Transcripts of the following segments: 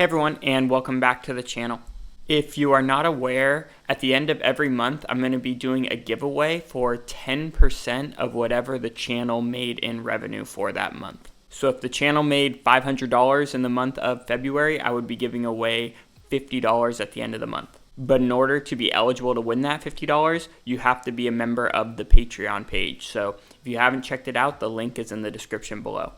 Hey everyone, and welcome back to the channel. If you are not aware, at the end of every month, I'm going to be doing a giveaway for 10% of whatever the channel made in revenue for that month. So if the channel made $500 in the month of February, I would be giving away $50 at the end of the month. But in order to be eligible to win that $50, you have to be a member of the Patreon page. So if you haven't checked it out, the link is in the description below.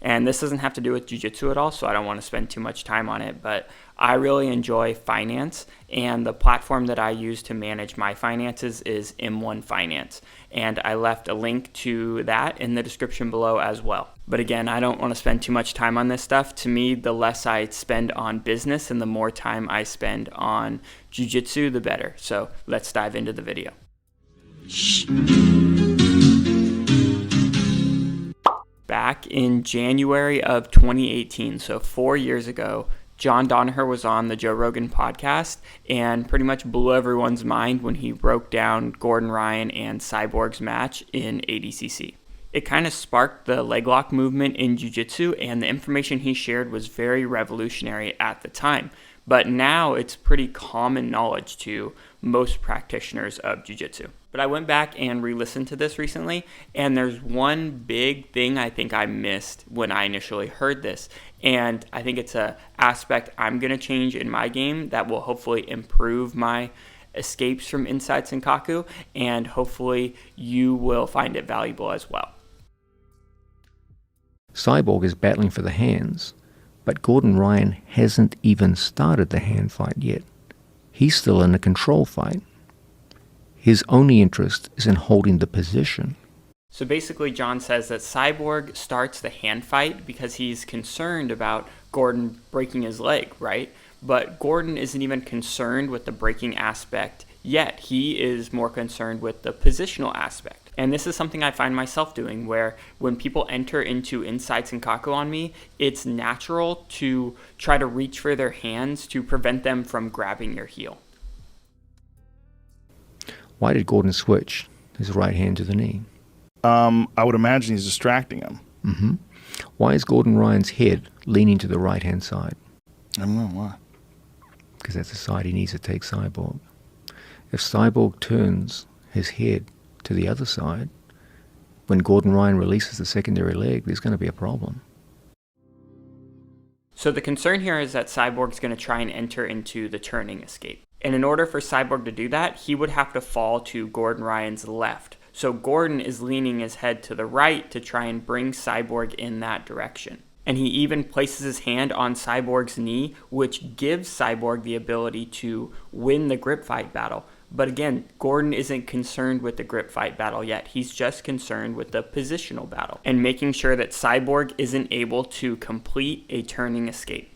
And this doesn't have to do with jiu-jitsu at all, so I don't want to spend too much time on it, but I really enjoy finance, and the platform that I use to manage my finances is M1 Finance, and I left a link to that in the description below as well. But again, I don't want to spend too much time on this stuff. To me, the less I spend on business and the more time I spend on jiu-jitsu, the better. So let's dive into the video. Back in January of 2018, so 4 years ago, John Danaher was on the Joe Rogan podcast and pretty much blew everyone's mind when he broke down Gordon Ryan and Cyborg's match in ADCC. It kind of sparked the leg lock movement in jiu-jitsu, and the information he shared was very revolutionary at the time. But now it's pretty common knowledge to most practitioners of jiu-jitsu. But I went back and re-listened to this recently, and there's one big thing I think I missed when I initially heard this. And I think it's an aspect I'm going to change in my game that will hopefully improve my escapes from inside Senkaku, and hopefully you will find it valuable as well. Cyborg is battling for the hands, but Gordon Ryan hasn't even started the hand fight yet. He's still in a control fight. His only interest is in holding the position. So basically, John says that Cyborg starts the hand fight because he's concerned about Gordon breaking his leg, right? But Gordon isn't even concerned with the breaking aspect yet. He is more concerned with the positional aspect. And this is something I find myself doing, where when people enter into inside Senkaku on me, it's natural to try to reach for their hands to prevent them from grabbing your heel. Why did Gordon switch his right hand to the knee? I would imagine he's distracting him. Why is Gordon Ryan's head leaning to the right-hand side? I don't know why. Because that's the side he needs to take Cyborg. If Cyborg turns his head to the other side, when Gordon Ryan releases the secondary leg, there's going to be a problem. So the concern here is that Cyborg's going to try and enter into the turning escape. And in order for Cyborg to do that, he would have to fall to Gordon Ryan's left. So Gordon is leaning his head to the right to try and bring Cyborg in that direction. And he even places his hand on Cyborg's knee, which gives Cyborg the ability to win the grip fight battle. But again, Gordon isn't concerned with the grip fight battle yet. He's just concerned with the positional battle and making sure that Cyborg isn't able to complete a turning escape.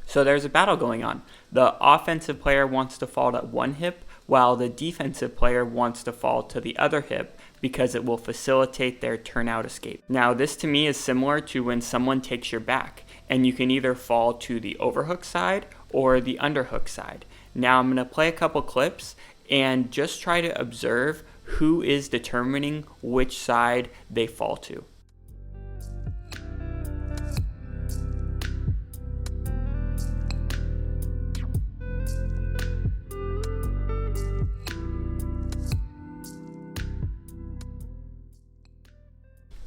So there's a battle going on. The offensive player wants to fall to one hip, while the defensive player wants to fall to the other hip because it will facilitate their turnout escape. Now, this to me is similar to when someone takes your back, and you can either fall to the overhook side or the underhook side. Now, I'm going to play a couple clips and just try to observe who is determining which side they fall to.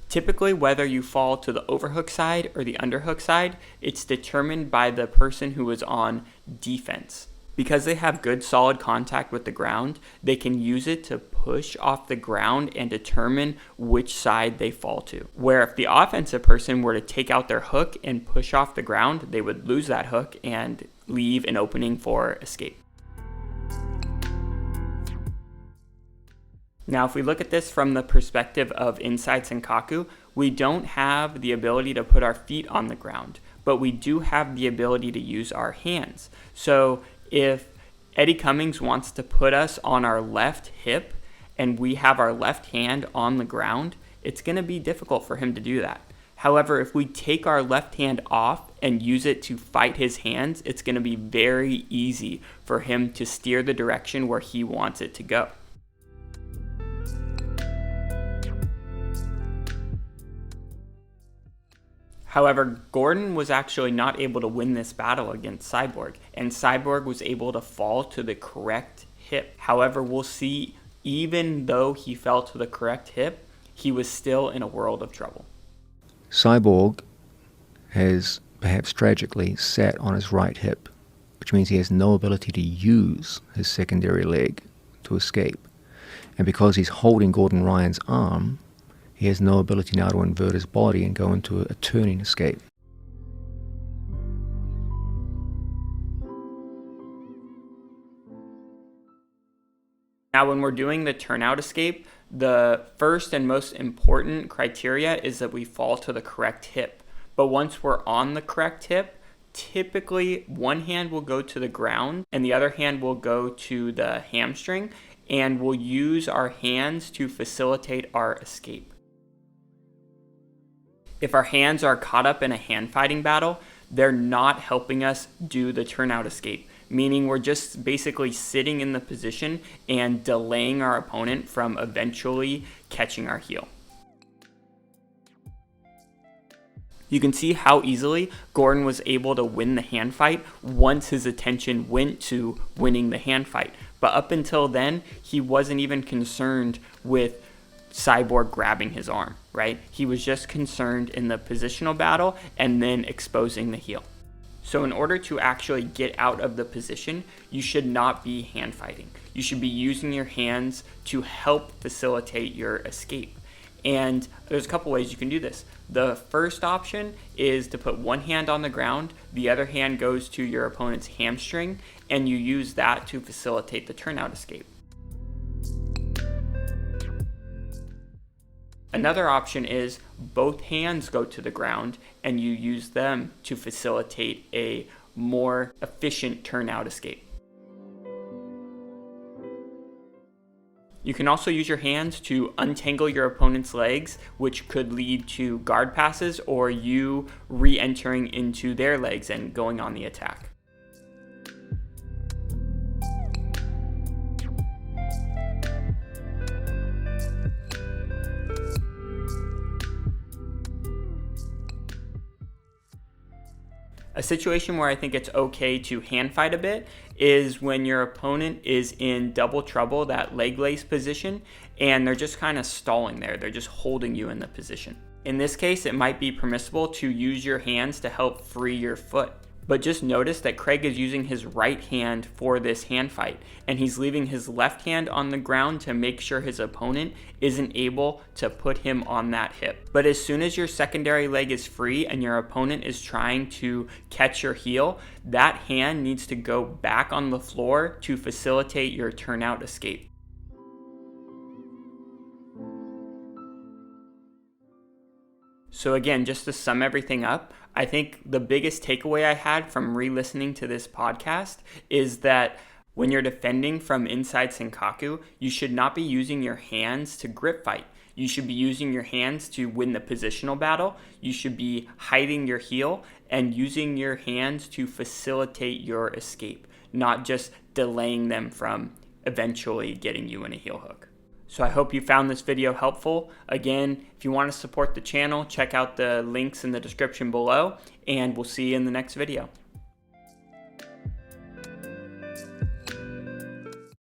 Typically, whether you fall to the overhook side or the underhook side, it's determined by the person who is on defense. Because they have good solid contact with the ground, they can use it to push off the ground and determine which side they fall to. Where if the offensive person were to take out their hook and push off the ground, they would lose that hook and leave an opening for escape. Now, if we look at this from the perspective of inside Senkaku, we don't have the ability to put our feet on the ground, but we do have the ability to use our hands. So if Eddie Cummings wants to put us on our left hip and we have our left hand on the ground, it's going to be difficult for him to do that. However, if we take our left hand off and use it to fight his hands, it's going to be very easy for him to steer the direction where he wants it to go. However, Gordon was actually not able to win this battle against Cyborg, and Cyborg was able to fall to the correct hip. However, we'll see, even though he fell to the correct hip, he was still in a world of trouble. Cyborg has, perhaps tragically, sat on his right hip, which means he has no ability to use his secondary leg to escape. And because he's holding Gordon Ryan's arm, he has no ability now to invert his body and go into a turning escape. Now, when we're doing the turnout escape, the first and most important criteria is that we fall to the correct hip. But once we're on the correct hip, typically one hand will go to the ground and the other hand will go to the hamstring, and we'll use our hands to facilitate our escape. If our hands are caught up in a hand fighting battle, they're not helping us do the turnout escape, meaning we're just basically sitting in the position and delaying our opponent from eventually catching our heel. You can see how easily Gordon was able to win the hand fight once his attention went to winning the hand fight. But up until then, he wasn't even concerned with Cyborg grabbing his arm, right? He was just concerned in the positional battle and then exposing the heel. So in order to actually get out of the position, you should not be hand fighting. You should be using your hands to help facilitate your escape. And there's a couple ways you can do this. The first option is to put one hand on the ground, the other hand goes to your opponent's hamstring, and you use that to facilitate the turnout escape. Another option is both hands go to the ground and you use them to facilitate a more efficient turnout escape. You can also use your hands to untangle your opponent's legs, which could lead to guard passes or you re-entering into their legs and going on the attack. A situation where I think it's okay to hand fight a bit is when your opponent is in double trouble, that leg lace position, and they're just kind of stalling there. They're just holding you in the position. In this case, it might be permissible to use your hands to help free your foot. But just notice that Craig is using his right hand for this hand fight, and he's leaving his left hand on the ground to make sure his opponent isn't able to put him on that hip. But as soon as your secondary leg is free and your opponent is trying to catch your heel, that hand needs to go back on the floor to facilitate your turnout escape. So again, just to sum everything up, I think the biggest takeaway I had from re-listening to this podcast is that when you're defending from inside Senkaku, you should not be using your hands to grip fight. You should be using your hands to win the positional battle. You should be hiding your heel and using your hands to facilitate your escape, not just delaying them from eventually getting you in a heel hook. So I hope you found this video helpful. Again, if you want to support the channel, check out the links in the description below, and we'll see you in the next video.